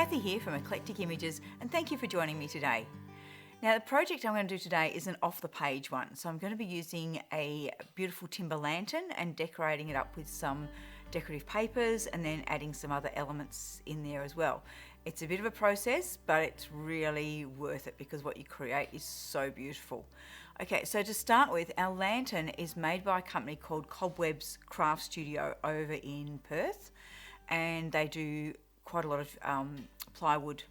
Cathy here from Eclectic Images, and thank you for joining me today. Now, the project I'm going to do today is an off-the-page one, so I'm going to be using a beautiful timber lantern and decorating it up with some decorative papers and then adding some other elements in there as well. It's a bit of a process, but it's really worth it because what you create is so beautiful. Okay, so to start with, our lantern is made by a company called Cobwebs Craft Studio over in Perth, and they do quite a lot of plywood,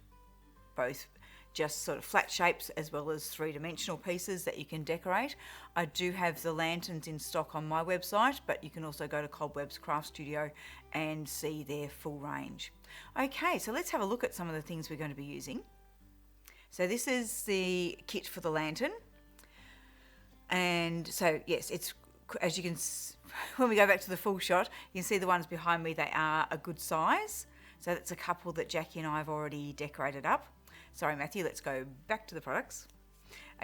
both just sort of flat shapes as well as three-dimensional pieces that you can decorate. I do have the lanterns in stock on my website, but you can also go to Cobwebs Craft Studio and see their full range. Okay, so let's have a look at some of the things we're going to be using. So this is the kit for the lantern. And so yes, it's, as you can, when we go back to the full shot, you can see the ones behind me, they are a good size. So that's a couple that Jackie and I have already decorated up. Sorry, Matthew, let's go back to the products.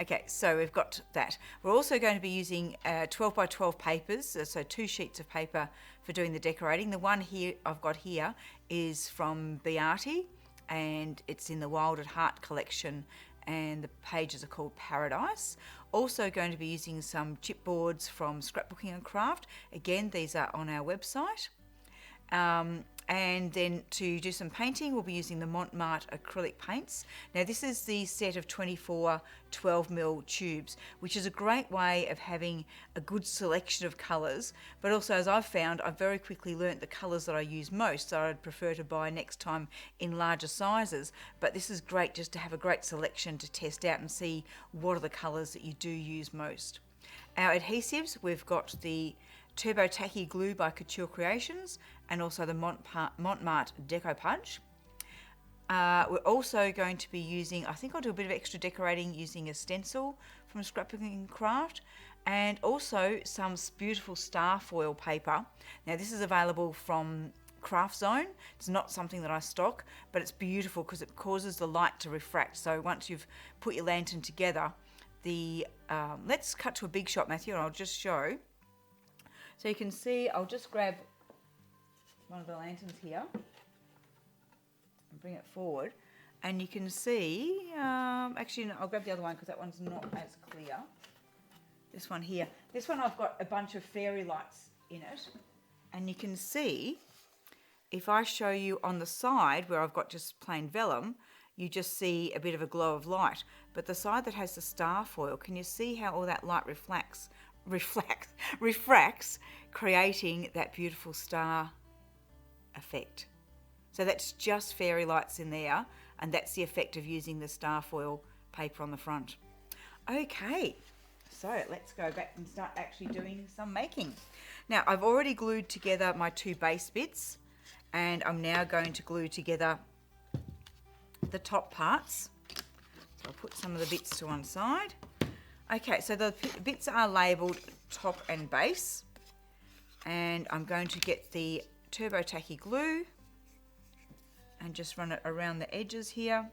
Okay, so we've got that. We're also going to be using 12 by 12 papers, so 2 sheets of paper for doing the decorating. The one here I've got here is from Beautify, and it's in the Wild at Heart collection, and the pages are called Paradise. Also going to be using some chipboards from Scrapbooking and Craft. Again, these are on our website. And then to do some painting, we'll be using the Montmartre acrylic paints. Now this is the set of 24 12mm tubes, which is a great way of having a good selection of colours, but also, as I've found, I've very quickly learnt the colours that I use most, so I'd prefer to buy next time in larger sizes. But this is great just to have a great selection to test out and see what are the colours that you do use most. Our adhesives, we've got the Turbo Tacky Glue by Couture Creations and also the Montmartre Decoupage. We're also going to be using, I think I'll do a bit of extra decorating using a stencil from Scrapbooking and Craft, and also some beautiful star foil paper. Now this is available from Craft Zone. It's not something that I stock, but it's beautiful because it causes the light to refract. So once you've put your lantern together, let's cut to a big shot, Matthew, and I'll just show. So you can see, I'll just grab one of the lanterns here and bring it forward, and you can see, actually no, I'll grab the other one because that one's not as clear. This one here. This one I've got a bunch of fairy lights in it, and you can see, if I show you on the side where I've got just plain vellum, you just see a bit of a glow of light. But the side that has the star foil, can you see how all that light refracts, creating that beautiful star effect? So that's just fairy lights in there, and that's the effect of using the star foil paper on the front. Okay, so let's go back and start actually doing some making. Now I've already glued together my 2 base bits, and I'm now going to glue together the top parts. So I'll put some of the bits to one side. Okay, so the bits are labelled top and base, and I'm going to get the Turbo Tacky Glue and just run it around the edges here.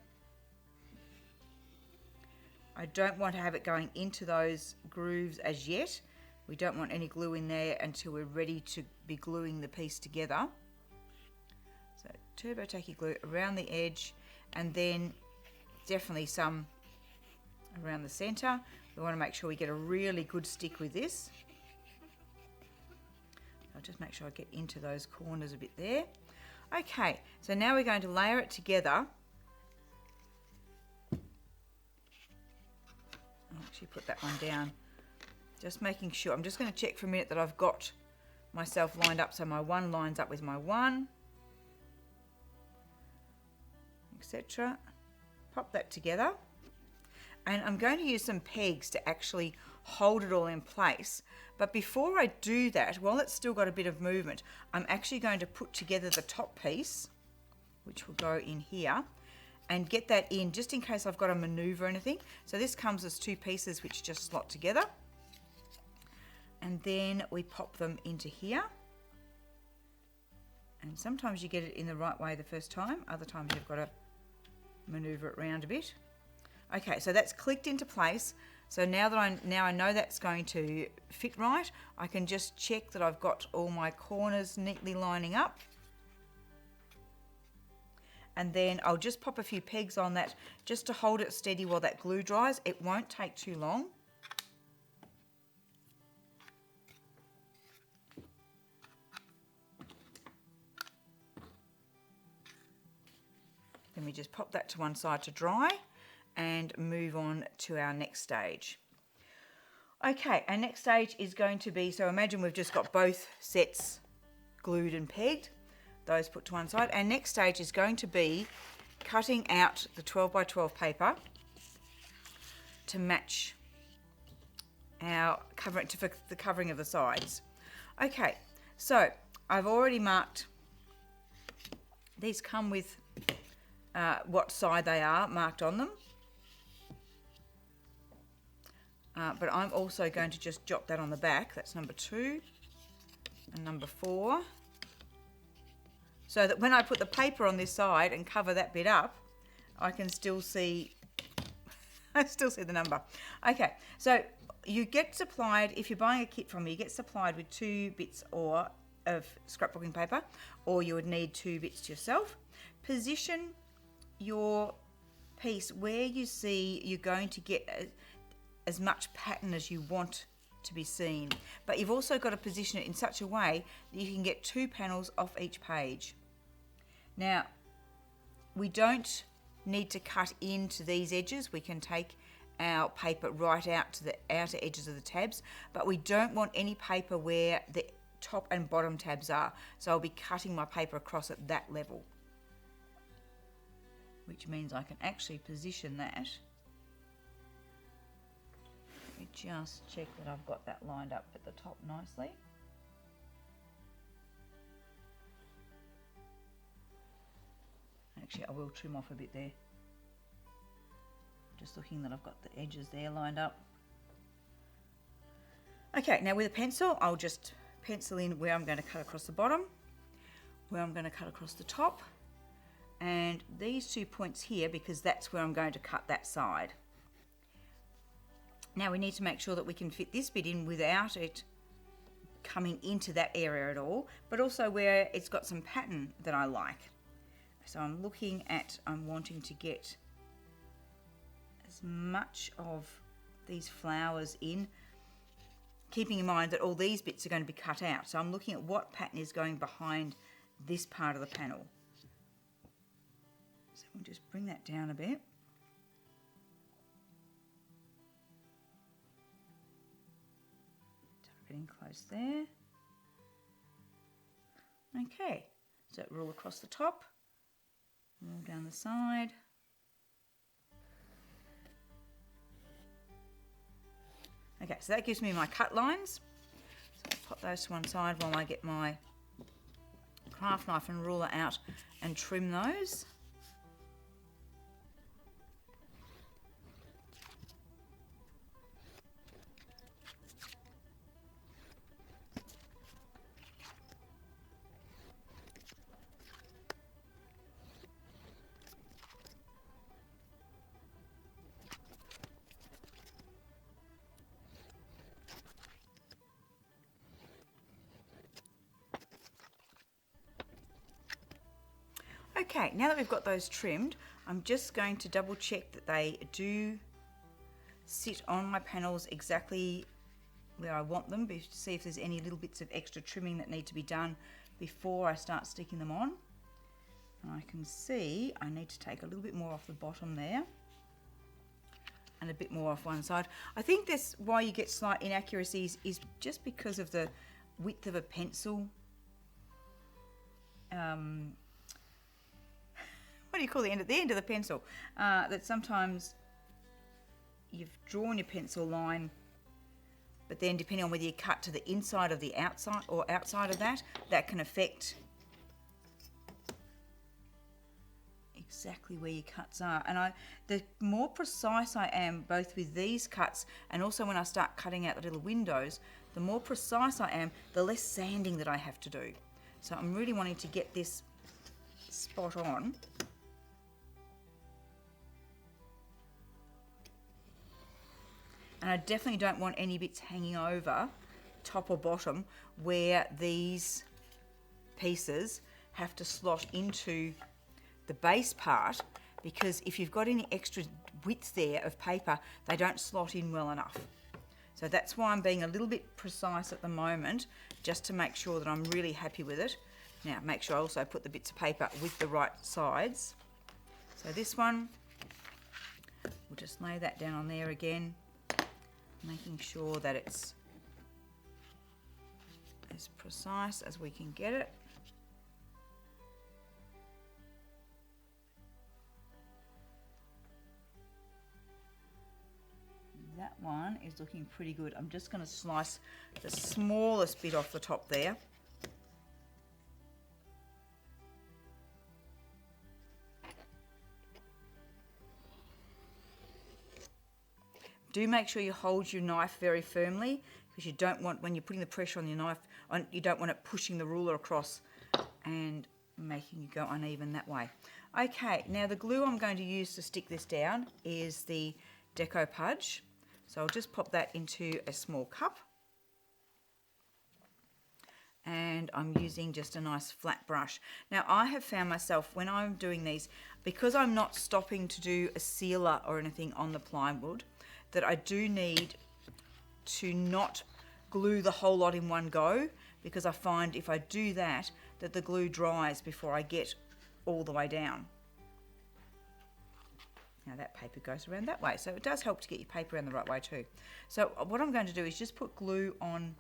I don't want to have it going into those grooves as yet. We don't want any glue in there until we're ready to be gluing the piece together. So Turbo Tacky Glue around the edge, and then definitely some around the centre. We want to make sure we get a really good stick with this. I'll just make sure I get into those corners a bit there. Okay, so now we're going to layer it together. I'll actually put that one down. Just making sure, I'm just going to check for a minute that I've got myself lined up so my one lines up with my one, etc. Pop that together. And I'm going to use some pegs to actually hold it all in place. But before I do that, while it's still got a bit of movement, I'm actually going to put together the top piece, which will go in here, and get that in just in case I've got to maneuver anything. So this comes as 2 pieces which just slot together. And then we pop them into here. And sometimes you get it in the right way the first time, other times you've got to maneuver it around a bit. Okay, so that's clicked into place. So now that I know that's going to fit right, I can just check that I've got all my corners neatly lining up. and then I'll just pop a few pegs on that just to hold it steady while that glue dries. It won't take too long. Then we just pop that to one side to dry and move on to our next stage. Okay, our next stage is going to be, so imagine we've just got both sets glued and pegged, those put to one side. Our next stage is going to be cutting out the 12 by 12 paper to match our covering, for the covering of the sides. Okay, so I've already marked, these come with what side they are marked on them. But I'm also going to just jot that on the back. That's number 2 and number 4. So that when I put the paper on this side and cover that bit up, I can still see, I still see the number. Okay, so you get supplied, if you're buying a kit from me, you get supplied with 2 bits of scrapbooking paper, or you would need 2 bits yourself. Position your piece where you see you're going to get as much pattern as you want to be seen, but you've also got to position it in such a way that you can get 2 panels off each page. Now, we don't need to cut into these edges. We can take our paper right out to the outer edges of the tabs, but we don't want any paper where the top and bottom tabs are, so I'll be cutting my paper across at that level, which means I can actually position that. Let me just check that I've got that lined up at the top nicely. Actually, I will trim off a bit there. Just looking that I've got the edges there lined up. Okay, now with a pencil, I'll just pencil in where I'm going to cut across the bottom, where I'm going to cut across the top, and these 2 points here, because that's where I'm going to cut that side. Now we need to make sure that we can fit this bit in without it coming into that area at all, but also where it's got some pattern that I like. So I'm wanting to get as much of these flowers in, keeping in mind that all these bits are going to be cut out. So I'm looking at what pattern is going behind this part of the panel. So we'll just bring that down a bit. Tuck it in close there. Okay, so roll across the top, roll down the side. Okay, so that gives me my cut lines. So I'll pop those to one side while I get my craft knife and ruler out and trim those. Okay, now that we've got those trimmed, I'm just going to double check that they do sit on my panels exactly where I want them, to see if there's any little bits of extra trimming that need to be done before I start sticking them on. And I can see I need to take a little bit more off the bottom there and a bit more off one side. I think that's why you get slight inaccuracies, is just because of the width of a pencil. What do you call the end of the pencil? That sometimes you've drawn your pencil line, but then depending on whether you cut to the inside of the outside or outside of that, that can affect exactly where your cuts are. And the more precise I am, both with these cuts and also when I start cutting out the little windows, the more precise I am, the less sanding that I have to do. So I'm really wanting to get this spot on. And I definitely don't want any bits hanging over, top or bottom, where these pieces have to slot into the base part, because if you've got any extra width there of paper, they don't slot in well enough. So that's why I'm being a little bit precise at the moment, just to make sure that I'm really happy with it. Now, make sure I also put the bits of paper with the right sides. So this one, we'll just lay that down on there again, making sure that it's as precise as we can get it. That one is looking pretty good. I'm just going to slice the smallest bit off the top there. Do make sure you hold your knife very firmly, because you don't want, when you're putting the pressure on your knife, you don't want it pushing the ruler across and making you go uneven that way. Okay, now the glue I'm going to use to stick this down is the decoupage. So I'll just pop that into a small cup. And I'm using just a nice flat brush. Now I have found myself, when I'm doing these, because I'm not stopping to do a sealer or anything on the plywood, that I do need to not glue the whole lot in one go, because I find if I do that, that the glue dries before I get all the way down. Now that paper goes around that way, so it does help to get your paper around the right way too. So what I'm going to do is just put glue on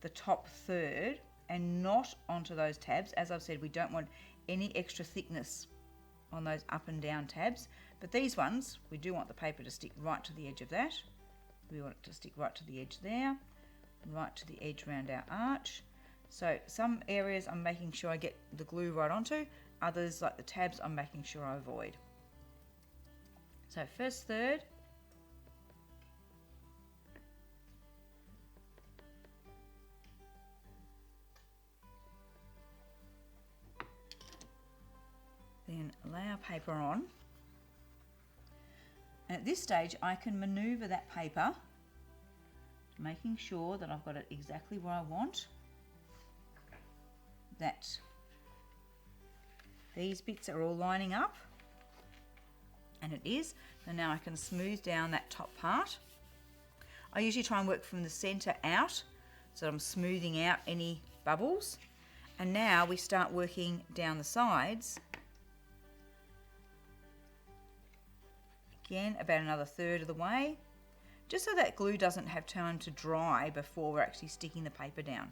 the top third and not onto those tabs. As I've said, we don't want any extra thickness on those up and down tabs, but these ones, we do want the paper to stick right to the edge of that. We want it to stick right to the edge there, right to the edge around our arch. So some areas I'm making sure I get the glue right onto, others like the tabs I'm making sure I avoid. So first third, then lay our paper on. And at this stage I can manoeuvre that paper, making sure that I've got it exactly where I want, that these bits are all lining up, and it is. So now I can smooth down that top part. I usually try and work from the center out, so I'm smoothing out any bubbles. And now we start working down the sides. Again, about another third of the way, just so that glue doesn't have time to dry before we're actually sticking the paper down.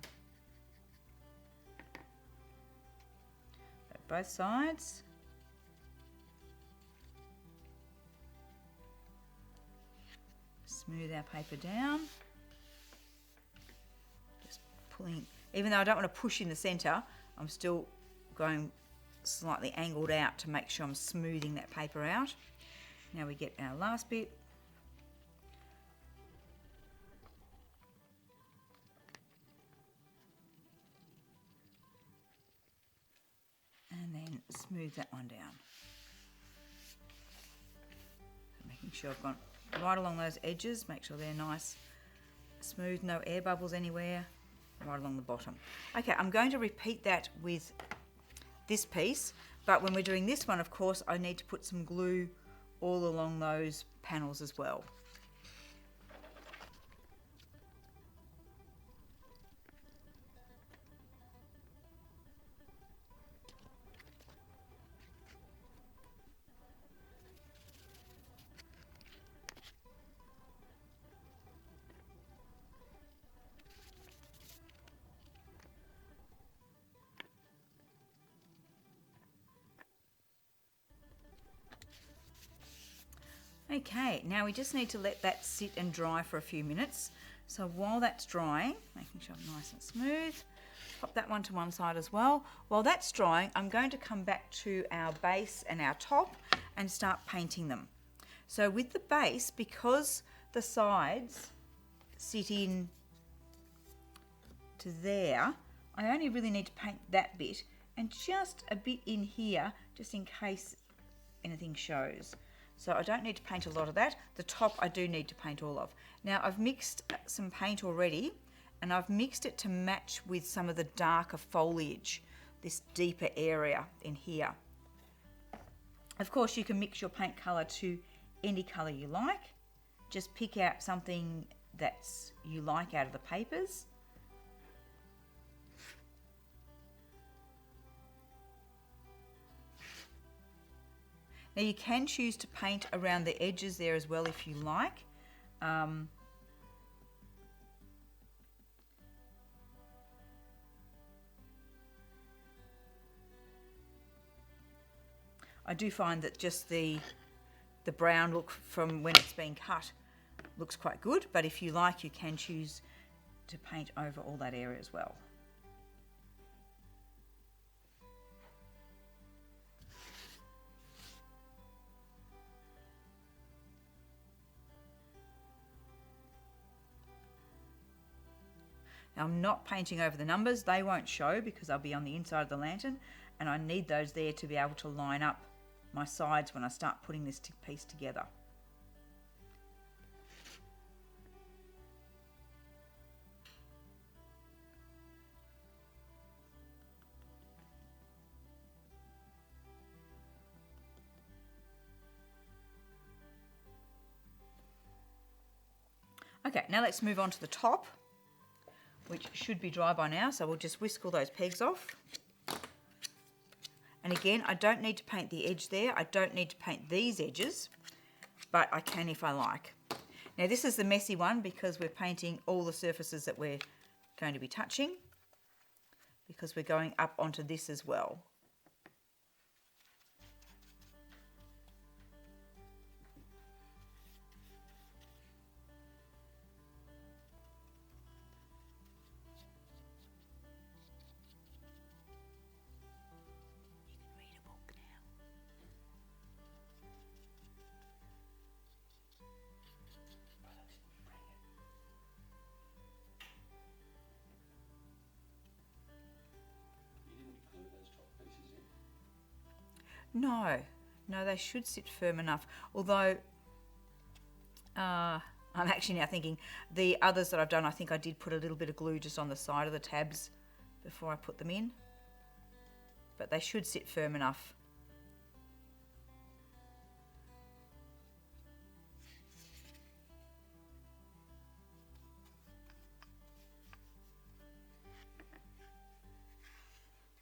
So both sides. Smooth our paper down. Just pulling, even though I don't want to push in the center, I'm still going slightly angled out to make sure I'm smoothing that paper out. Now we get our last bit. And then smooth that one down. Making sure I've gone right along those edges, make sure they're nice, smooth, no air bubbles anywhere, right along the bottom. Okay, I'm going to repeat that with this piece, but when we're doing this one, of course, I need to put some glue all along those panels as well. Okay, now we just need to let that sit and dry for a few minutes. So while that's drying, making sure I'm nice and smooth, pop that one to one side as well. While that's drying, I'm going to come back to our base and our top and start painting them. So with the base, because the sides sit in to there, I only really need to paint that bit and just a bit in here, just in case anything shows. So I don't need to paint a lot of that. The top I do need to paint all of. Now I've mixed some paint already, and I've mixed it to match with some of the darker foliage, this deeper area in here. Of course, you can mix your paint colour to any colour you like. Just pick out something that's you like out of the papers. Now you can choose to paint around the edges there as well if you like. I do find that just the brown look from when it's been cut looks quite good, but if you like, you can choose to paint over all that area as well. Now I'm not painting over the numbers, they won't show because they'll be on the inside of the lantern, and I need those there to be able to line up my sides when I start putting this piece together. Okay, now let's move on to the top, which should be dry by now, so we'll just whisk all those pegs off. And again, I don't need to paint the edge there, I don't need to paint these edges, but I can if I like. Now this is the messy one because we're painting all the surfaces that we're going to be touching, because we're going up onto this as well. No, they should sit firm enough. Although, I'm actually now thinking the others that I've done, I think I did put a little bit of glue just on the side of the tabs before I put them in. But they should sit firm enough.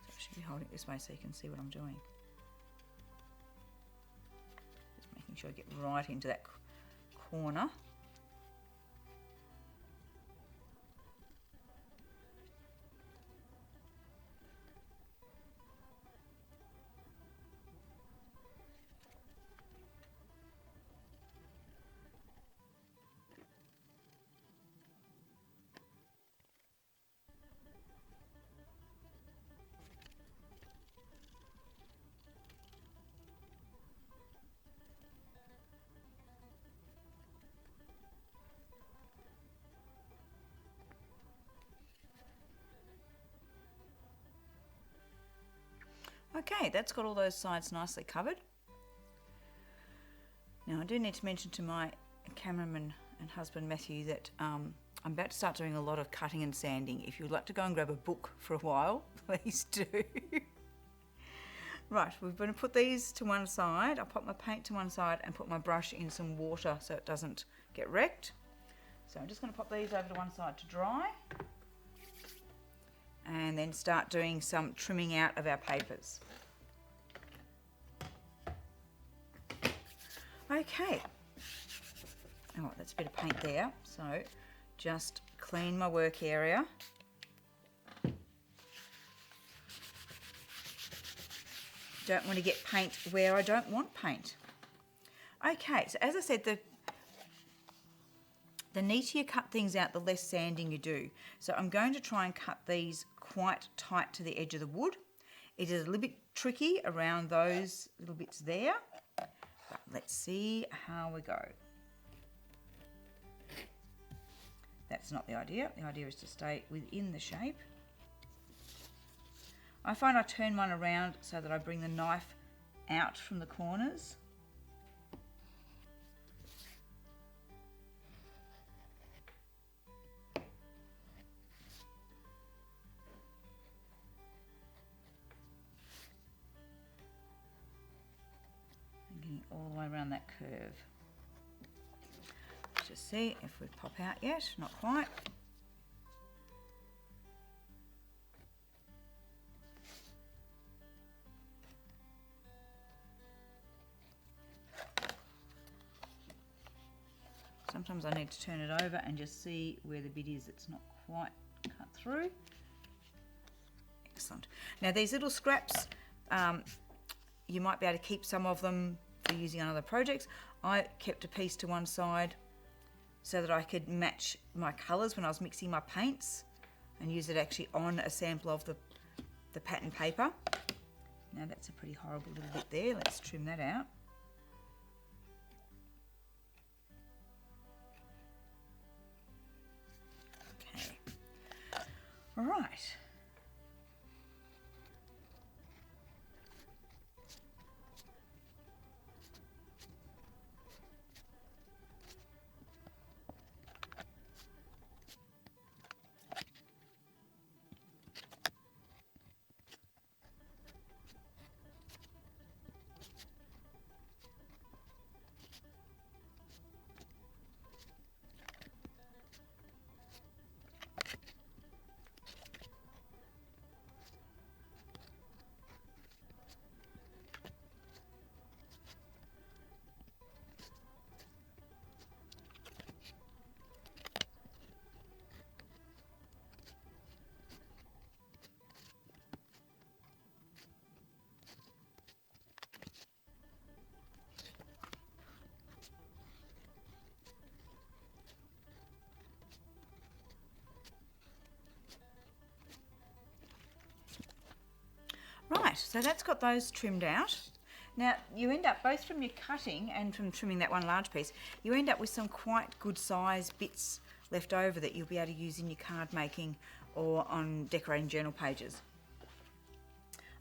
So I should be holding it this way so you can see what I'm doing. Making sure I get right into that corner. Okay, that's got all those sides nicely covered. Now I do need to mention to my cameraman and husband Matthew that I'm about to start doing a lot of cutting and sanding. If you'd like to go and grab a book for a while, please do. Right, we're going to put these to one side. I'll pop my paint to one side and put my brush in some water so it doesn't get wrecked. So I'm just going to pop these over to one side to dry. And then start doing some trimming out of our papers. Okay. Oh, that's a bit of paint there. So just clean my work area. Don't want to get paint where I don't want paint. Okay, so as I said, the neater you cut things out, the less sanding you do. So I'm going to try and cut these quite tight to the edge of the wood. It is a little bit tricky around those little bits there, but let's see how we go. That's not the idea. The idea is to stay within the shape. I find I turn one around so that I bring the knife out from the corners. all the way around that curve. Let's just see if we pop out yet. Not quite. Sometimes I need to turn it over and just see where the bit is that's not quite cut through. Excellent. Now these little scraps, you might be able to keep some of them for using on other projects. I kept a piece to one side so that I could match my colours when I was mixing my paints and use it actually on a sample of the pattern paper. Now that's a pretty horrible little bit there. Let's trim that out. Okay. All right. Right, so that's got those trimmed out. Now you end up, both from your cutting and from trimming that one large piece, you end up with some quite good size bits left over that you'll be able to use in your card making or on decorating journal pages.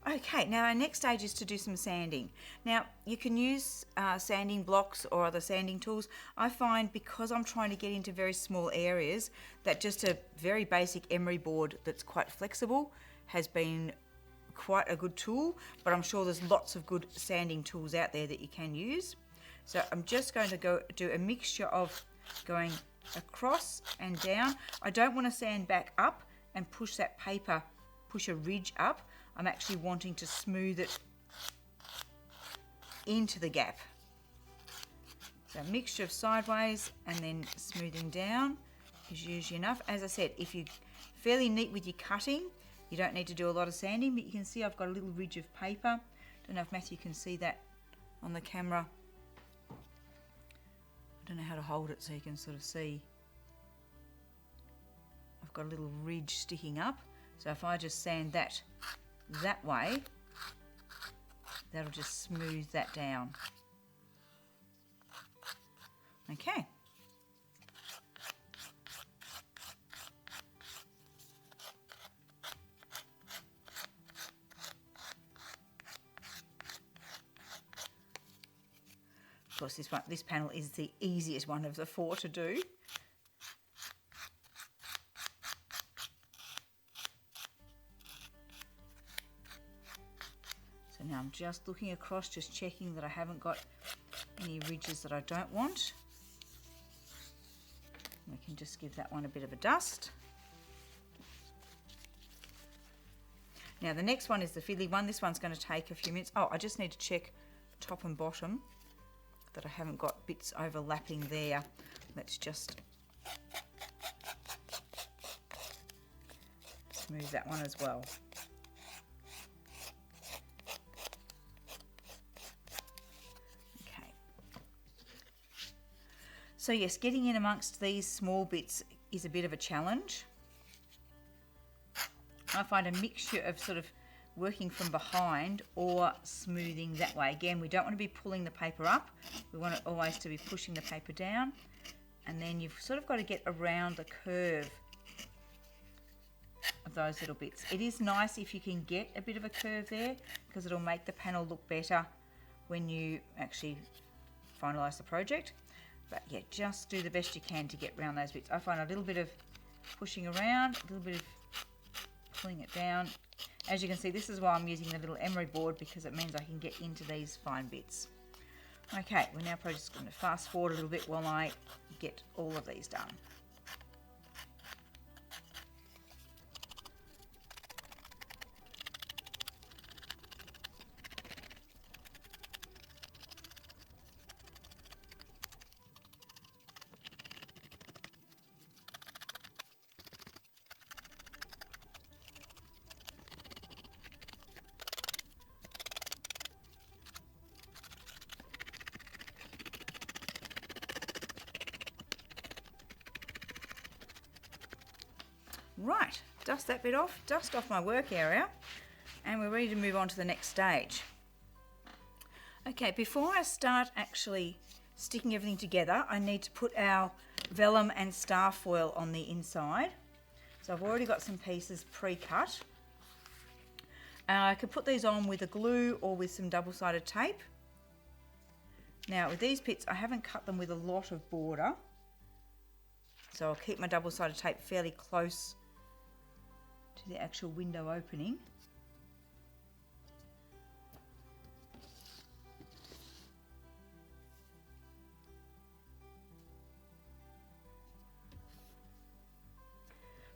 Okay, now our next stage is to do some sanding. Now you can use sanding blocks or other sanding tools. I find because I'm trying to get into very small areas that just a very basic emery board that's quite flexible has been quite a good tool, but I'm sure there's lots of good sanding tools out there that you can use. So I'm just going to go do a mixture of going across and down. I don't want to sand back up and push that paper, push a ridge up. I'm actually wanting to smooth it into the gap. So a mixture of sideways and then smoothing down is usually enough. As I said, if you're fairly neat with your cutting, you don't need to do a lot of sanding, but you can see I've got a little ridge of paper. Don't know if Matthew can see that on the camera. I don't know how to hold it so you can sort of see. I've got a little ridge sticking up. So if I just sand that way, that'll just smooth that down. Okay. Of course, this panel is the easiest one of the four to do. So now I'm just looking across, just checking that I haven't got any ridges that I don't want. We can just give that one a bit of a dust. Now the next one is the fiddly one. This one's going to take a few minutes. Oh, I just need to check top and bottom that I haven't got bits overlapping there. Let's just smooth that one as well. Okay. So yes, getting in amongst these small bits is a bit of a challenge. I find a mixture of sort of working from behind or smoothing that way. Again, we don't want to be pulling the paper up. We want it always to be pushing the paper down. And then you've sort of got to get around the curve of those little bits. It is nice if you can get a bit of a curve there because it'll make the panel look better when you actually finalise the project. But yeah, just do the best you can to get around those bits. I find a little bit of pushing around, a little bit of pulling it down. As you can see, this is why I'm using the little emery board, because it means I can get into these fine bits. Okay, we're now probably just going to fast forward a little bit while I get all of these done. Right, dust that bit off, dust off my work area, and we're ready to move on to the next stage. Okay, before I start actually sticking everything together, I need to put our vellum and star foil on the inside. So I've already got some pieces pre-cut. I could put these on with a glue or with some double-sided tape. Now with these bits, I haven't cut them with a lot of border, so I'll keep my double-sided tape fairly close to the actual window opening.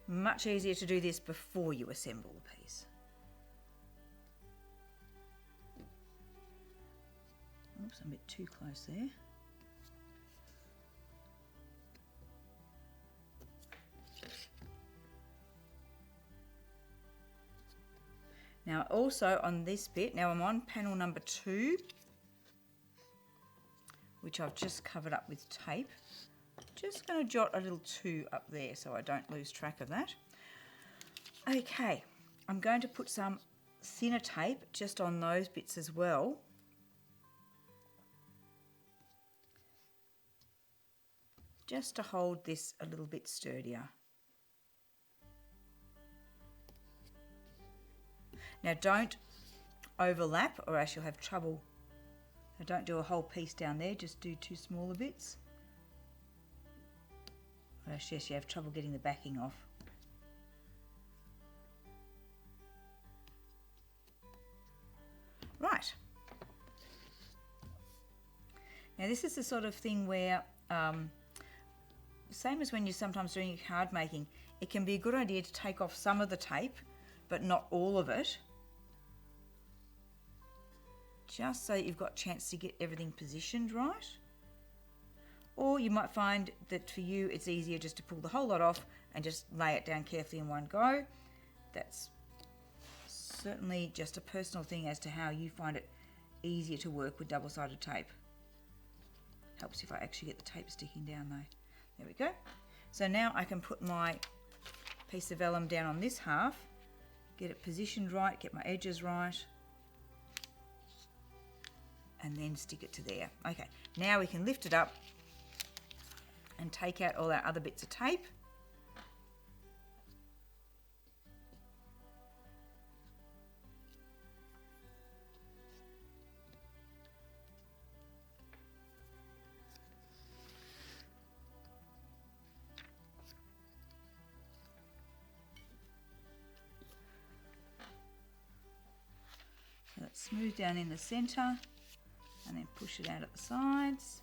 Much easier to do this before you assemble the piece. Oops, I'm a bit too close there. Now also on this bit, now I'm on panel number 2, which I've just covered up with tape. Just going to jot a little 2 up there so I don't lose track of that. Okay, I'm going to put some thinner tape just on those bits as well. Just to hold this a little bit sturdier. Now don't overlap or else you'll have trouble. So don't do a whole piece down there, just do 2 smaller bits. Or else yes, you have trouble getting the backing off. Right. Now this is the sort of thing where, same as when you're sometimes doing card making, it can be a good idea to take off some of the tape, but not all of it. Just so you've got a chance to get everything positioned right. Or you might find that for you it's easier just to pull the whole lot off and just lay it down carefully in one go. That's certainly just a personal thing as to how you find it easier to work with double-sided tape. Helps if I actually get the tape sticking down though. There we go. So now I can put my piece of vellum down on this half, get it positioned right, get my edges right, and then stick it to there. Okay, now we can lift it up and take out all our other bits of tape. So let's smooth down in the center and then push it out at the sides.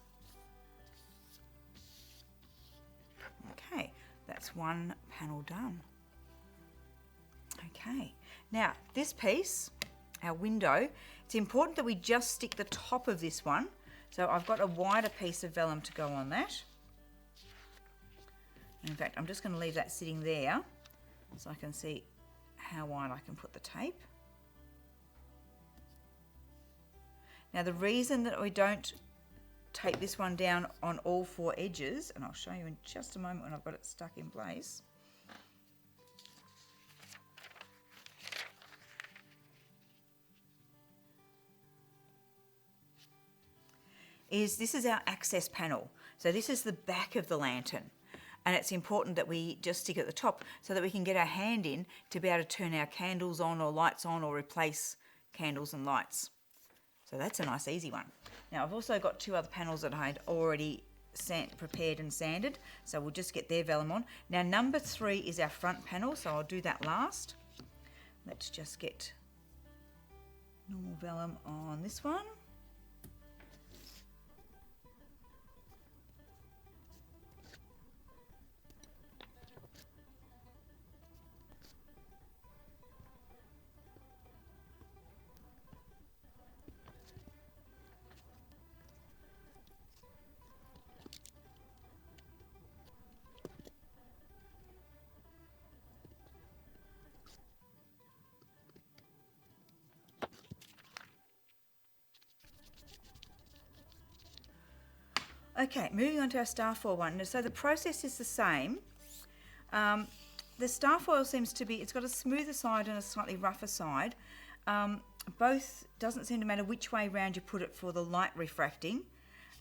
Okay, that's one panel done. Okay, now this piece, our window, it's important that we just stick the top of this one. So I've got a wider piece of vellum to go on that. In fact, I'm just going to leave that sitting there so I can see how wide I can put the tape. Now the reason that we don't tape this one down on all 4 edges, and I'll show you in just a moment when I've got it stuck in place, is this is our access panel. So this is the back of the lantern, and it's important that we just stick at the top so that we can get our hand in to be able to turn our candles on or lights on or replace candles and lights. So that's a nice easy one. Now I've also got 2 other panels that I had already prepared and sanded, so we'll just get their vellum on. Now number 3 is our front panel, so I'll do that last. Let's just get normal vellum on this one. Okay, moving on to our star foil one. So the process is the same. The star foil seems to be, it's got a smoother side and a slightly rougher side. Both doesn't seem to matter which way round you put it for the light refracting.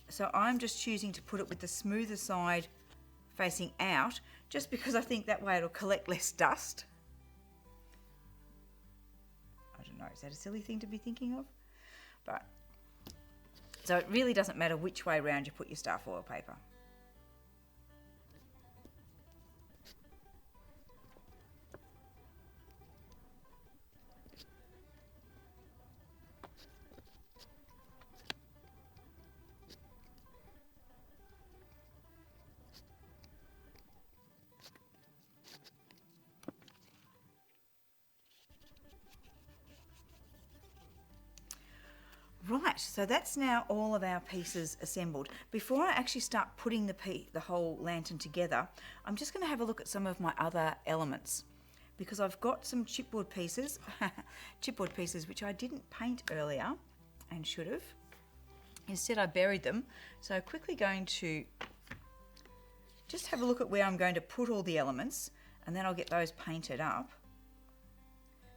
So I'm just choosing to put it with the smoother side facing out, just because I think that way it'll collect less dust. I don't know, is that a silly thing to be thinking of? But so it really doesn't matter which way round you put your star foil paper. Right, so that's now all of our pieces assembled. Before I actually start putting the whole lantern together, I'm just going to have a look at some of my other elements, because I've got some chipboard pieces, which I didn't paint earlier and should have. Instead I buried them. So quickly going to just have a look at where I'm going to put all the elements, and then I'll get those painted up.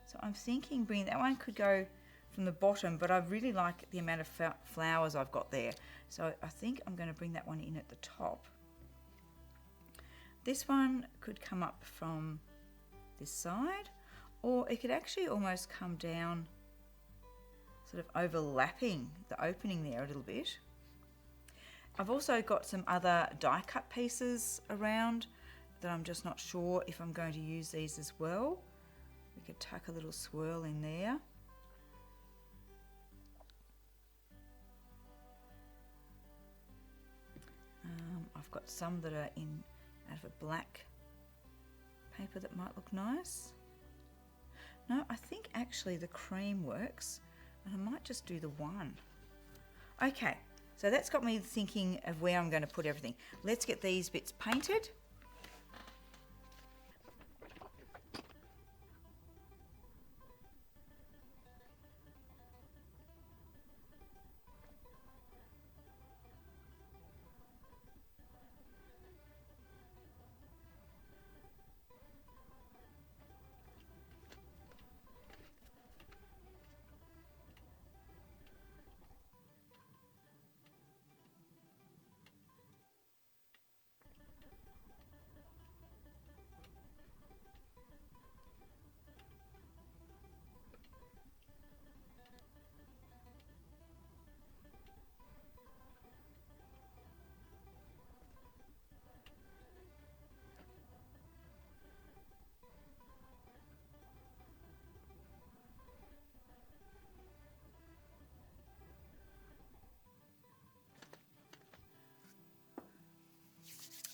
So I'm thinking that one could go from the bottom, but I really like the amount of flowers I've got there. So I think I'm going to bring that one in at the top. This one could come up from this side, or it could actually almost come down, sort of overlapping the opening there a little bit. I've also got some other die cut pieces around that I'm just not sure if I'm going to use these as well. We could tuck a little swirl in there. I've got some that are out of a black paper that might look nice. No, I think actually the cream works, and I might just do the one. Okay, so that's got me thinking of where I'm going to put everything. Let's get these bits painted.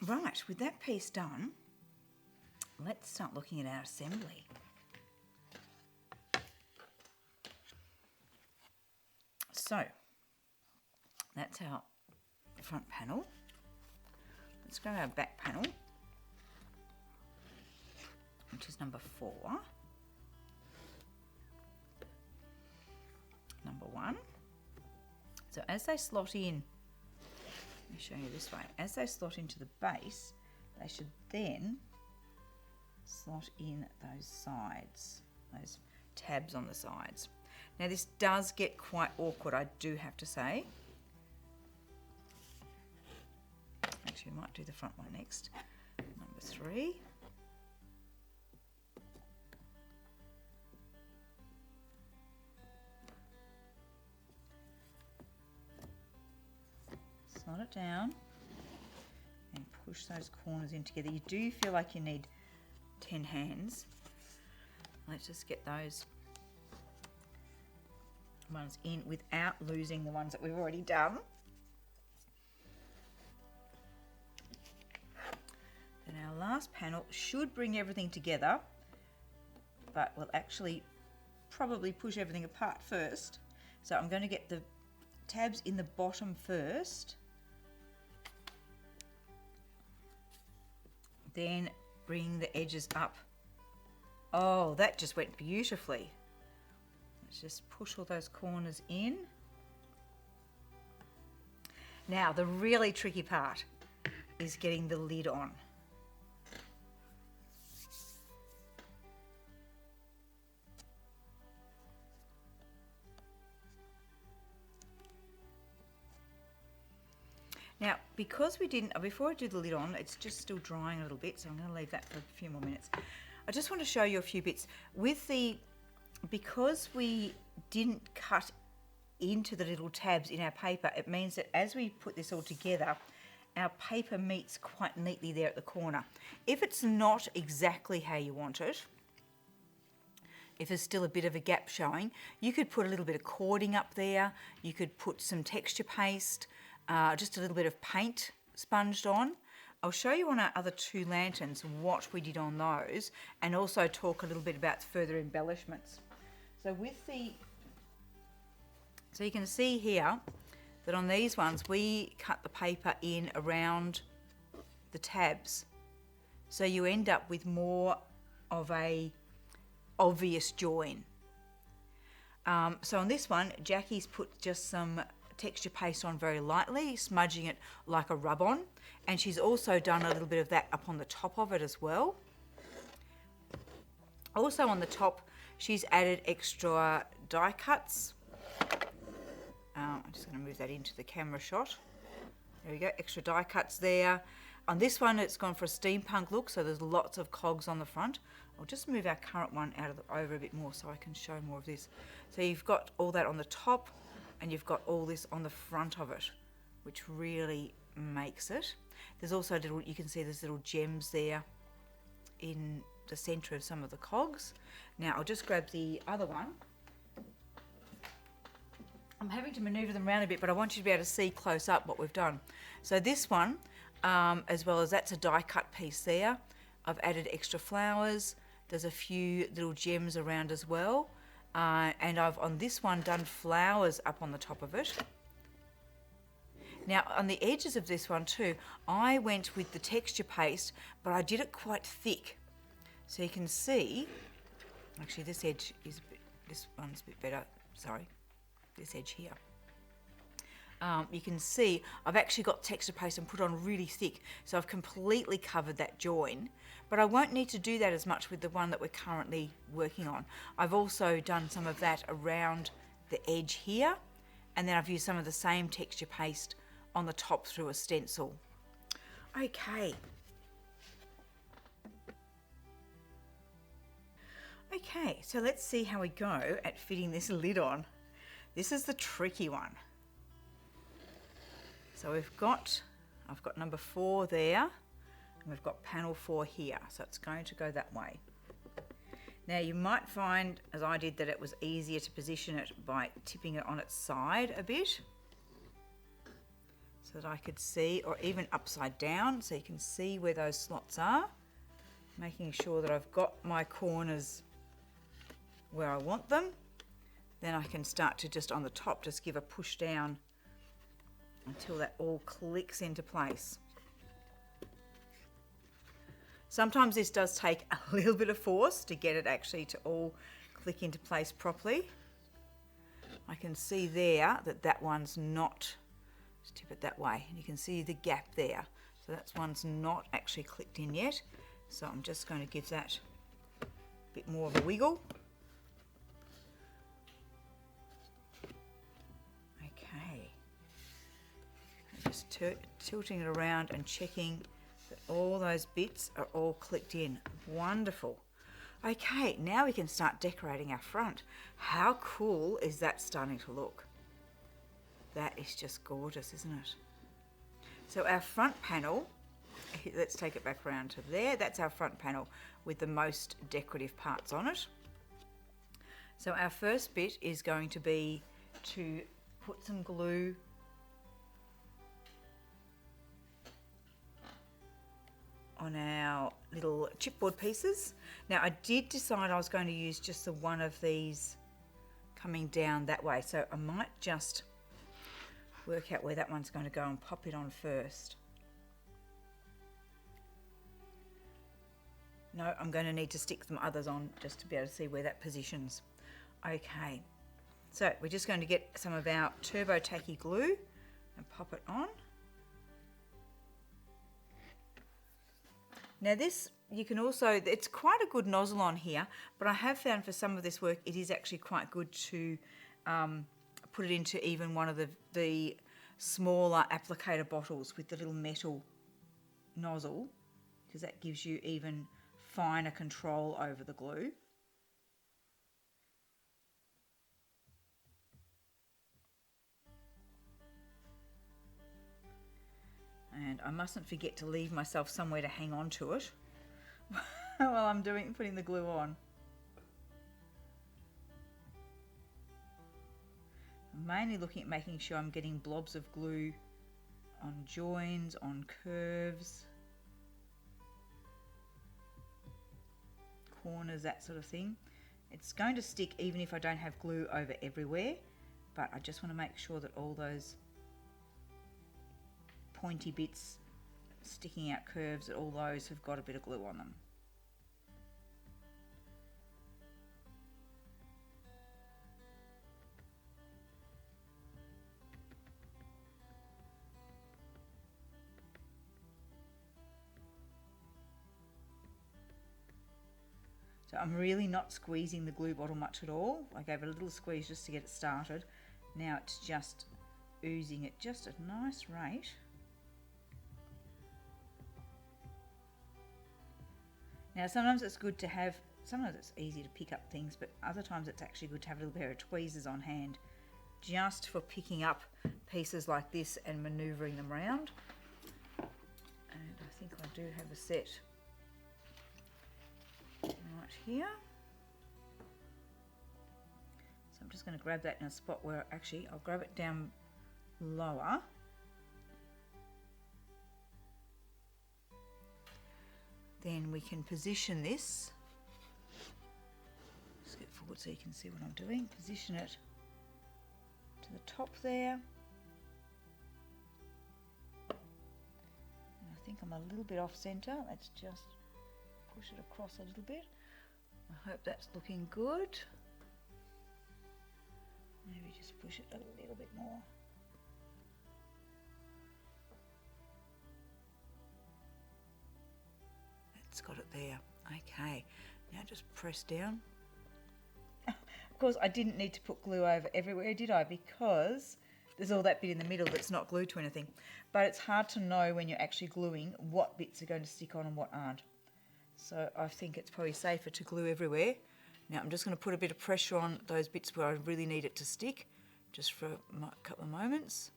Right, with that piece done, let's start looking at our assembly. So, that's our front panel. Let's go to our back panel, which is number 4. Number 1. So as they slot in, let me show you this way. As they slot into the base, they should then slot in those sides, those tabs on the sides. Now this does get quite awkward, I do have to say. Actually, I might do the front one next. Number 3. Slot it down and push those corners in together. You do feel like you need 10 hands. Let's just get those ones in without losing the ones that we've already done. Then our last panel should bring everything together, but will actually probably push everything apart first. So I'm going to get the tabs in the bottom first, then bring the edges up. Oh, that just went beautifully. Let's just push all those corners in. Now, the really tricky part is getting the lid on. Now, because we didn't, before I do the lid on, it's just still drying a little bit, so I'm going to leave that for a few more minutes. I just want to show you a few bits. Because we didn't cut into the little tabs in our paper, it means that as we put this all together, our paper meets quite neatly there at the corner. If it's not exactly how you want it, if there's still a bit of a gap showing, you could put a little bit of cording up there, you could put some texture paste, just a little bit of paint sponged on. I'll show you on our other two lanterns what we did on those, and also talk a little bit about further embellishments. So you can see here that on these ones we cut the paper in around the tabs, so you end up with more of a obvious join. So on this one, Jackie's put just some texture paste on very lightly, smudging it like a rub-on, and she's also done a little bit of that up on the top of it as well. Also on the top, she's added extra die cuts. I'm just going to move that into the camera shot. There we go, extra die cuts there. On this one, it's gone for a steampunk look, so there's lots of cogs on the front. I'll just move our current one over a bit more so I can show more of this. So you've got all that on the top, and you've got all this on the front of it, which really makes it. There's also you can see there's little gems there in the centre of some of the cogs. Now I'll just grab the other one. I'm having to manoeuvre them around a bit, but I want you to be able to see close up what we've done. So this one, as well as that's a die cut piece there. I've added extra flowers. There's a few little gems around as well. And I've, on this one, done flowers up on the top of it. Now, on the edges of this one too, I went with the texture paste, but I did it quite thick. So you can see, actually this edge is this one's a bit better, sorry, this edge here. You can see I've actually got texture paste and put on really thick, so I've completely covered that join, but I won't need to do that as much with the one that we're currently working on. I've also done some of that around the edge here, and then I've used some of the same texture paste on the top through a stencil. Okay. Okay, so let's see how we go at fitting this lid on. This is the tricky one. So I've got number 4 there, and we've got panel 4 here, so it's going to go that way. Now you might find, as I did, that it was easier to position it by tipping it on its side a bit, so that I could see, or even upside down, so you can see where those slots are, making sure that I've got my corners where I want them. Then I can start to just on the top, just give a push down until that all clicks into place. Sometimes this does take a little bit of force to get it actually to all click into place properly. I can see there that that one's not, just tip it that way, and you can see the gap there. So that one's not actually clicked in yet. So I'm just going to give that a bit more of a wiggle. Okay. Just tilting it around and checking that all those bits are all clicked in. Wonderful. Okay, now we can start decorating our front. How cool is that starting to look? That is just gorgeous, isn't it? So our front panel, let's take it back around to there. That's our front panel with the most decorative parts on it. So our first bit is going to be to put some glue on our little chipboard pieces. Now I did decide I was going to use just the one of these coming down that way, so I might just work out where that one's going to go and pop it on first. No, I'm going to need to stick some others on just to be able to see where that positions. Okay, so we're just going to get some of our Turbo Tacky glue and pop it on. Now this, you can also, it's quite a good nozzle on here, but I have found for some of this work it is actually quite good to put it into even one of the smaller applicator bottles with the little metal nozzle, because that gives you even finer control over the glue. And I mustn't forget to leave myself somewhere to hang on to it while I'm putting the glue on. I'm mainly looking at making sure I'm getting blobs of glue on joins, on curves, corners, that sort of thing. It's going to stick even if I don't have glue over everywhere, but I just want to make sure that all those pointy bits, sticking out curves, that all those have got a bit of glue on them. So I'm really not squeezing the glue bottle much at all. I gave it a little squeeze just to get it started. Now it's just oozing at just a nice rate. Now sometimes it's good to have, sometimes it's easy to pick up things, but other times it's actually good to have a little pair of tweezers on hand just for picking up pieces like this and manoeuvring them around. And I think I do have a set right here. So I'm just going to grab that in a spot where actually I'll grab it down lower. Then we can position this. Just get forward so you can see what I'm doing. Position it to the top there. And I think I'm a little bit off centre. Let's just push it across a little bit. I hope that's looking good. Maybe just push it a little bit more. That's got it there. Okay, now just press down. Of course, I didn't need to put glue over everywhere, did I? Because there's all that bit in the middle that's not glued to anything. But it's hard to know when you're actually gluing what bits are going to stick on and what aren't. So I think it's probably safer to glue everywhere. Now I'm just going to put a bit of pressure on those bits where I really need it to stick, just for a couple of moments.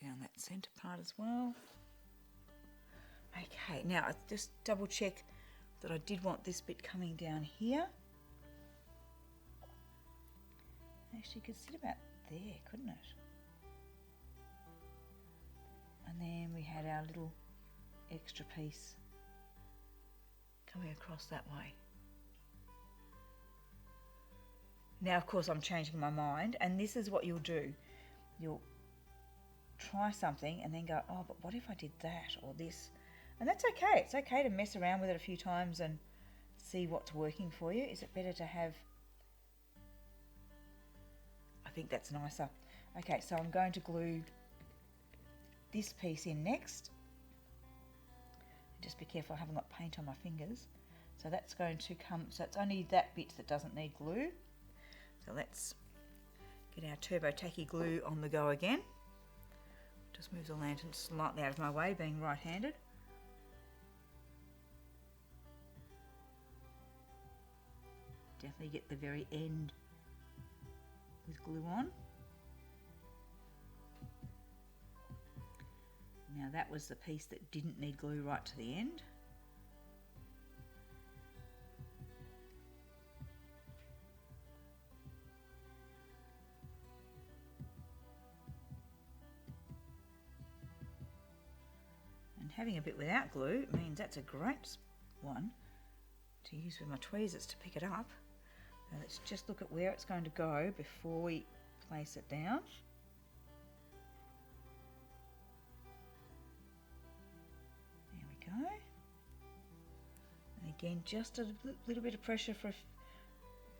Down that centre part as well. Okay, now I just double check that I did want this bit coming down here. Actually, could sit about there, couldn't it? And then we had our little extra piece coming across that way. Now, of course, I'm changing my mind, and this is what you'll do. You'll try something and then go, oh, but what if I did that or this? And that's okay. It's okay to mess around with it a few times and see what's working for you. Is it better to have... I think that's nicer. Okay, so I'm going to glue this piece in next. Just be careful, I haven't got paint on my fingers. So that's going to come, so it's only that bit that doesn't need glue. So let's get our Turbo Tacky glue on the go again. Just move the lantern slightly out of my way, being right-handed. Definitely get the very end with glue on. Now that was the piece that didn't need glue right to the end. And having a bit without glue means that's a great one to use with my tweezers to pick it up. Now let's just look at where it's going to go before we place it down. There we go. And again, just a little bit of pressure for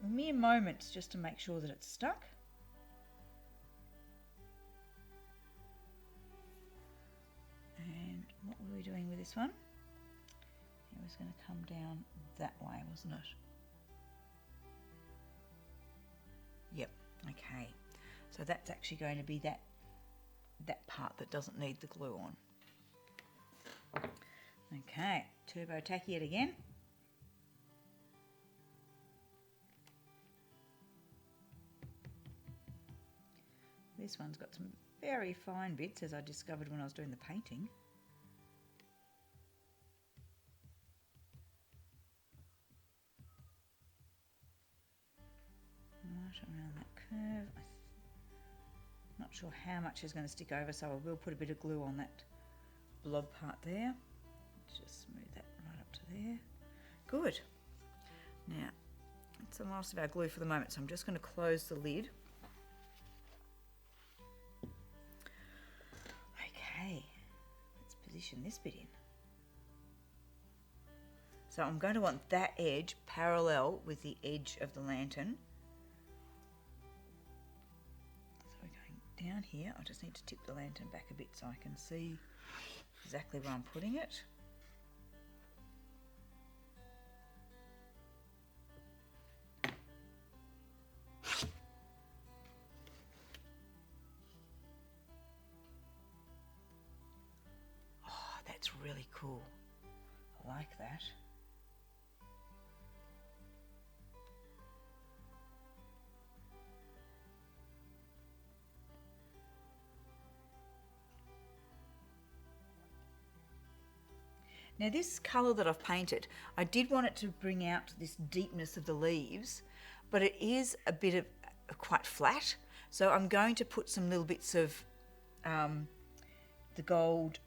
mere moments just to make sure that it's stuck. And what were we doing with this one? It was going to come down that way, wasn't it? Yep, okay. So that's actually going to be that part that doesn't need the glue on. Okay, turbo tacky it again. This one's got some very fine bits, as I discovered when I was doing the painting. Right around that curve. Not sure how much is going to stick over, so I will put a bit of glue on that blob part there. Just smooth that right up to there. Good. Now, that's the last of our glue for the moment, so I'm just going to close the lid. Okay, let's position this bit in. So I'm going to want that edge parallel with the edge of the lantern. So we're going down here. I just need to tip the lantern back a bit so I can see exactly where I'm putting it. Oh, that's really cool. I like that. Now this colour that I've painted, I did want it to bring out this deepness of the leaves, but it is a bit of quite flat. So I'm going to put some little bits of the gold,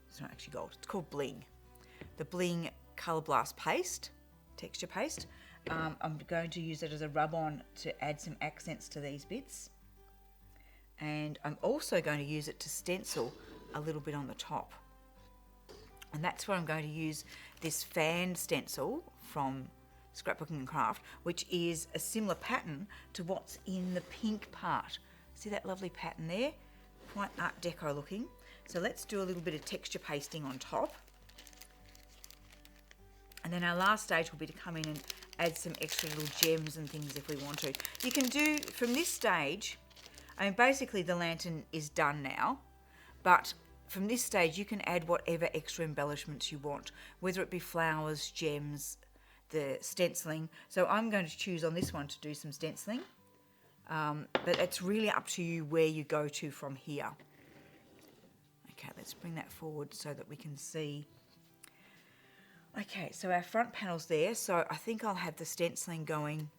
it's not actually gold, it's called bling. The bling Colour Blast paste, texture paste. I'm going to use it as a rub-on to add some accents to these bits. And I'm also going to use it to stencil a little bit on the top. And that's where I'm going to use this fan stencil from Scrapbooking and Craft, which is a similar pattern to what's in the pink part. See that lovely pattern there? Quite Art Deco looking. So let's do a little bit of texture pasting on top. And then our last stage will be to come in and add some extra little gems and things if we want to. You can do, from this stage, I mean basically the lantern is done now, but from this stage you can add whatever extra embellishments you want, whether it be flowers, gems, the stenciling. So I'm going to choose on this one to do some stenciling, but it's really up to you where you go to from here. Okay, let's bring that forward so that we can see. Okay, so our front panel's there, so I think I'll have the stenciling going.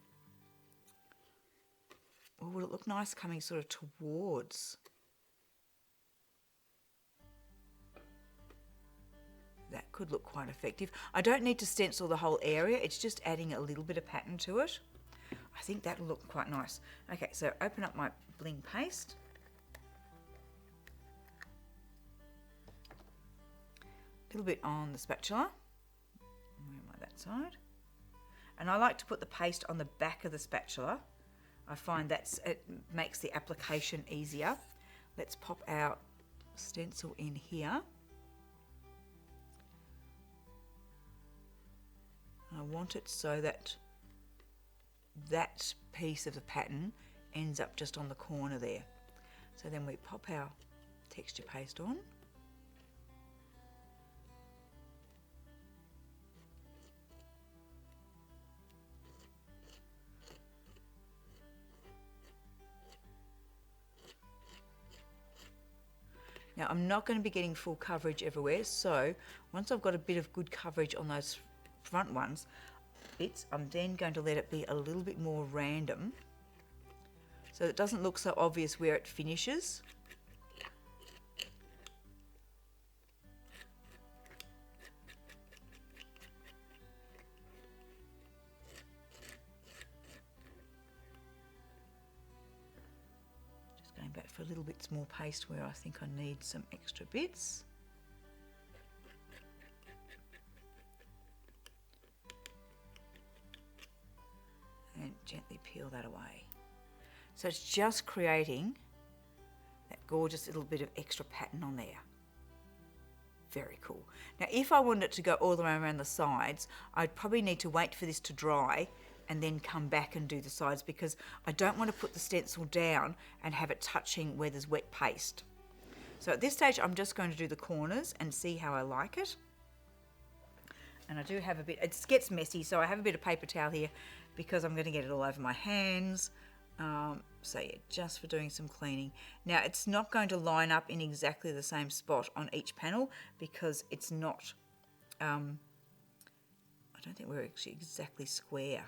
Or would it look nice coming sort of towards? That could look quite effective. I don't need to stencil the whole area, it's just adding a little bit of pattern to it. I think that'll look quite nice. Okay, so open up my bling paste. A little bit on the spatula. Where am I, that side? And I like to put the paste on the back of the spatula. I find it makes the application easier. Let's pop our stencil in here. I want it so that that piece of the pattern ends up just on the corner there. So then we pop our texture paste on. Now I'm not going to be getting full coverage everywhere, so once I've got a bit of good coverage on those front bits, I'm then going to let it be a little bit more random so it doesn't look so obvious where it finishes. Just going back for a little bit more paste where I think I need some extra bits. Gently peel that away. So it's just creating that gorgeous little bit of extra pattern on there. Very cool. Now, if I wanted it to go all the way around the sides, I'd probably need to wait for this to dry and then come back and do the sides, because I don't want to put the stencil down and have it touching where there's wet paste. So at this stage, I'm just going to do the corners and see how I like it. And I do have a bit, it gets messy, so I have a bit of paper towel here because I'm going to get it all over my hands. So yeah, just for doing some cleaning. Now, it's not going to line up in exactly the same spot on each panel because it's not, I don't think we're actually exactly square.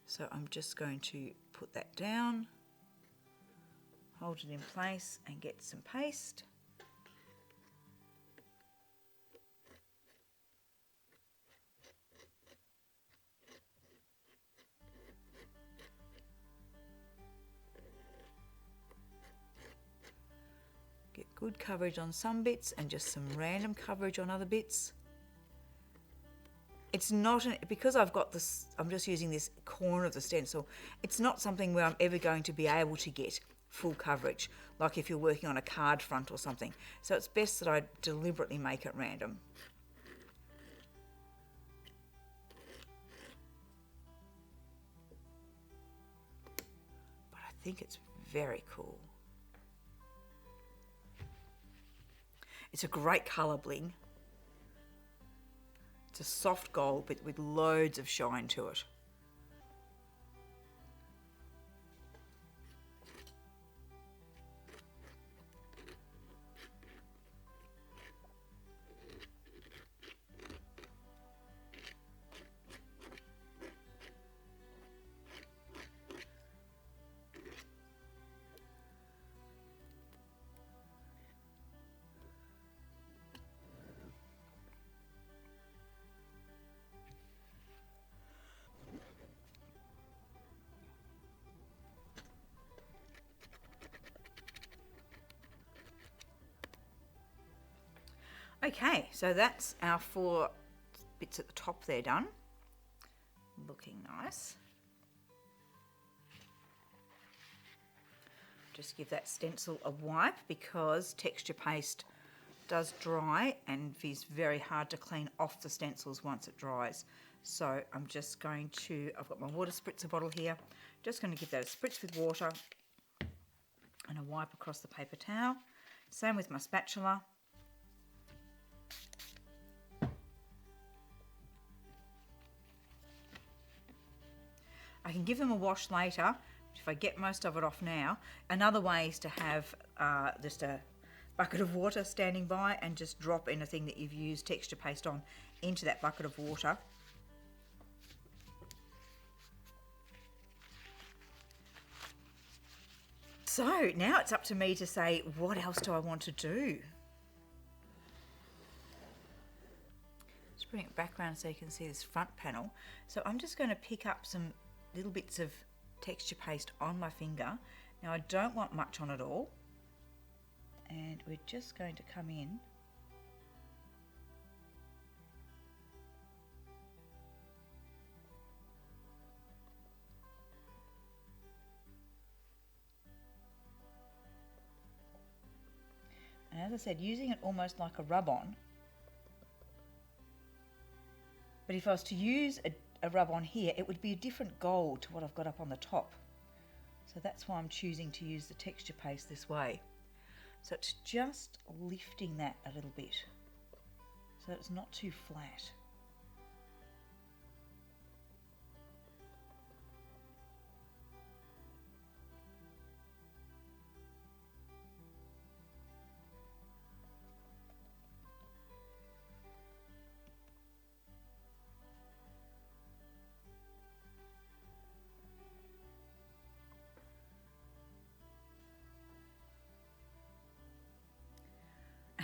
So I'm just going to put that down, hold it in place and get some paste. Get good coverage on some bits and just some random coverage on other bits. It's not, because I've got this, I'm just using this corner of the stencil, it's not something where I'm ever going to be able to get full coverage, like if you're working on a card front or something. So it's best that I deliberately make it random. But I think it's very cool. It's a great colour bling. It's a soft gold, but with loads of shine to it. Okay, so that's our 4 bits at the top there done. Looking nice. Just give that stencil a wipe because texture paste does dry and is very hard to clean off the stencils once it dries. So I'm just going to, I've got my water spritzer bottle here, just going to give that a spritz with water and a wipe across the paper towel. Same with my spatula. I can give them a wash later if I get most of it off now. Another way is to have just a bucket of water standing by and just drop anything that you've used texture paste on into that bucket of water. So now it's up to me to say, what else do I want to do? Let's bring it back around so you can see this front panel. So I'm just going to pick up some little bits of texture paste on my finger. Now I don't want much on it all. And we're just going to come in and, as I said, using it almost like a rub-on. But if I was to use a rub-on here, it would be a different gold to what I've got up on the top. So that's why I'm choosing to use the texture paste this way. So it's just lifting that a little bit so it's not too flat.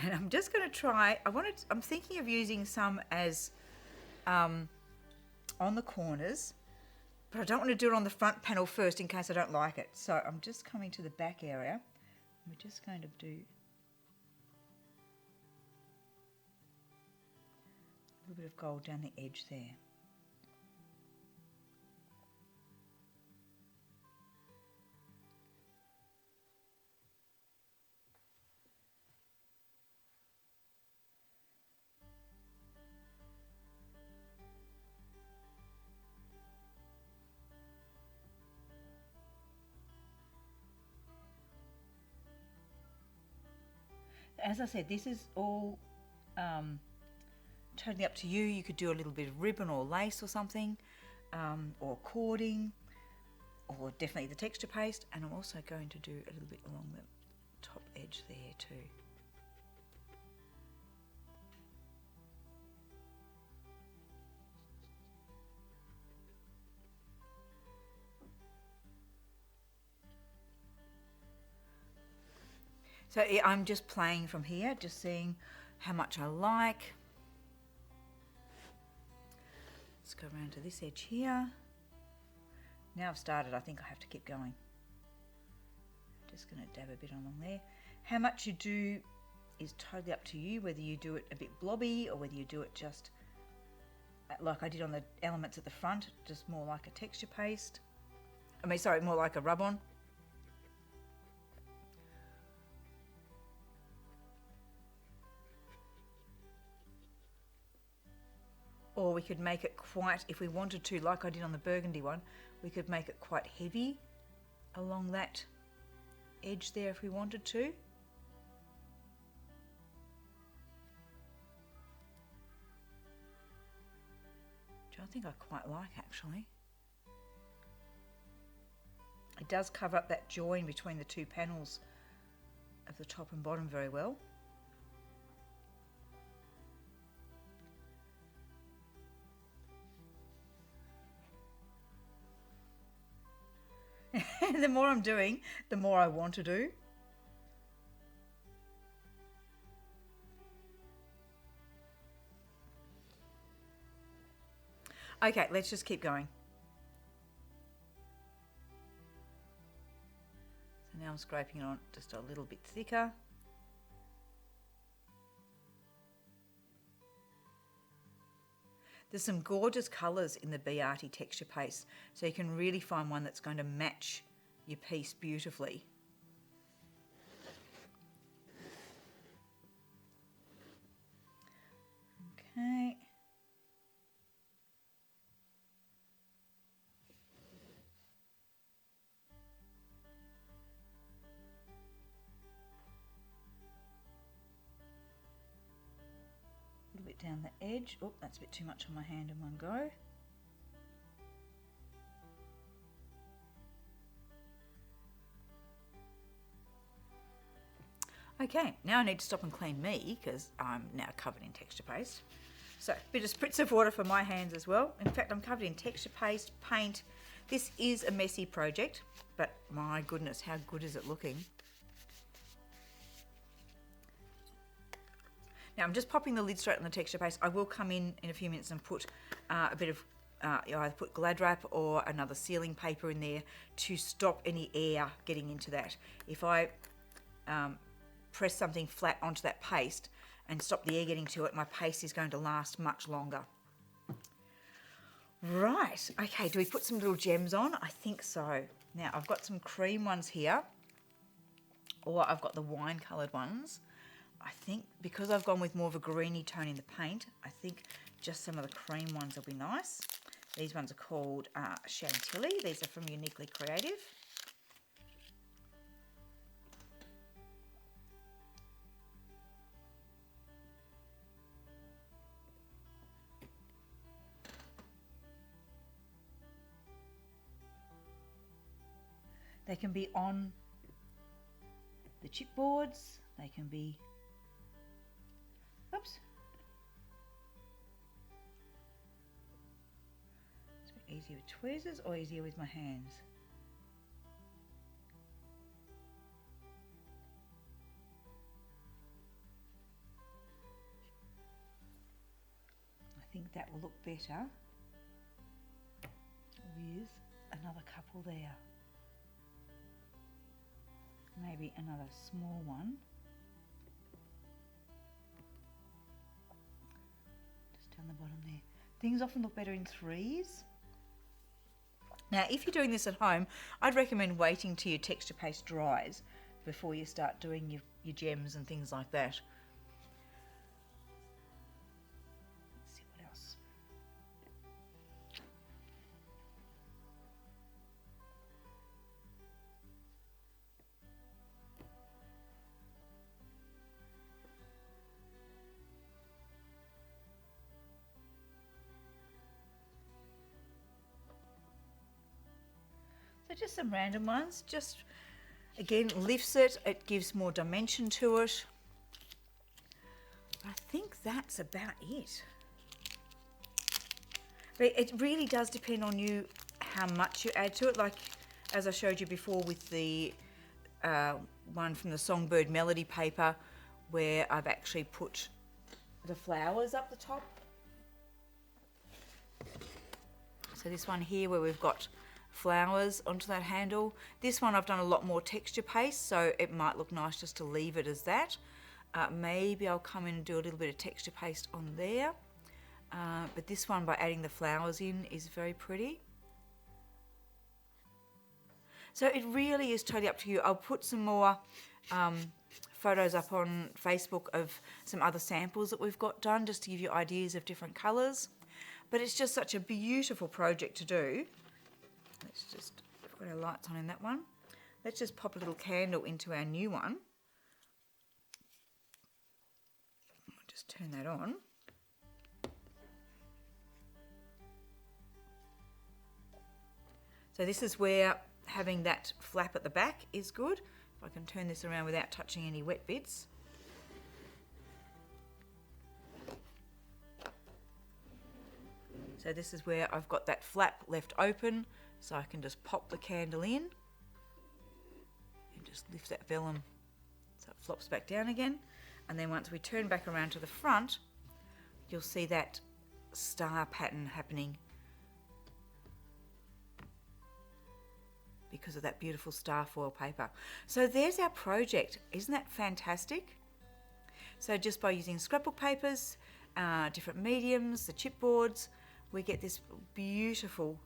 And I'm just going to try, I'm thinking of using some as on the corners, but I don't want to do it on the front panel first in case I don't like it. So I'm just coming to the back area. We're just going to do a little bit of gold down the edge there. as I said, this is all totally up to you. You could do a little bit of ribbon or lace or something, or cording, or definitely the texture paste. And I'm also going to do a little bit along the top edge there too. So yeah, I'm just playing from here, just seeing how much I like. Let's go around to this edge here. Now I've started, I think I have to keep going. Just going to dab a bit along there. How much you do is totally up to you, whether you do it a bit blobby or whether you do it just like I did on the elements at the front, just more like a texture paste. More like a rub-on. Or we could make it quite, if we wanted to, like I did on the burgundy one, we could make it quite heavy along that edge there if we wanted to. Which I think I quite like actually. It does cover up that join between the two panels of the top and bottom very well. The more I'm doing, the more I want to do. Okay, let's just keep going. So now I'm scraping it on just a little bit thicker. There's some gorgeous colours in the Be Arty texture paste, so you can really find one that's going to match your piece beautifully. Okay. A little bit down the edge. Oh, that's a bit too much on my hand in one go. Okay, now I need to stop and clean me because I'm now covered in texture paste. So, a bit of spritz of water for my hands as well. In fact, I'm covered in texture paste, paint. This is a messy project, but my goodness, how good is it looking? Now, I'm just popping the lid straight on the texture paste. I will come in a few minutes and put a bit of either put Glad Wrap or another sealing paper in there to stop any air getting into that. If I press something flat onto that paste and stop the air getting to it, my paste is going to last much longer. Right, okay, do we put some little gems on? I think so. Now, I've got some cream ones here, or I've got the wine coloured ones. I think because I've gone with more of a greeny tone in the paint, I think just some of the cream ones will be nice. These ones are called Chantilly. These are from Uniquely Creative. They can be on the chipboards, they can be, oops. It's a bit easier with tweezers or easier with my hands. I think that will look better with another couple there. Maybe another small one. Just down the bottom there. Things often look better in threes. Now, if you're doing this at home, I'd recommend waiting till your texture paste dries before you start doing your gems and things like that. Let's see what else. So just some random ones, just again lifts it, it gives more dimension to it. I think that's about it. But it really does depend on you how much you add to it. Like as I showed you before with the one from the Songbird Melody paper, where I've actually put the flowers up the top. So this one here where we've got flowers onto that handle. This one I've done a lot more texture paste, so it might look nice just to leave it as that. Maybe I'll come in and do a little bit of texture paste on there. But this one, by adding the flowers in, is very pretty. So it really is totally up to you. I'll put some more photos up on Facebook of some other samples that we've got done, just to give you ideas of different colours. But it's just such a beautiful project to do. Let's just, we've got our lights on in that one. Let's just pop a little candle into our new one. I'll just turn that on. So this is where having that flap at the back is good. If I can turn this around without touching any wet bits. So this is where I've got that flap left open, so I can just pop the candle in and just lift that vellum so it flops back down again. And then once we turn back around to the front, you'll see that star pattern happening because of that beautiful star foil paper. So there's our project. Isn't that fantastic? So just by using scrapbook papers, different mediums, the chipboards, we get this beautiful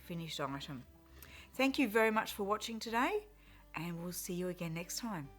finished item. Thank you very much for watching today, and we'll see you again next time.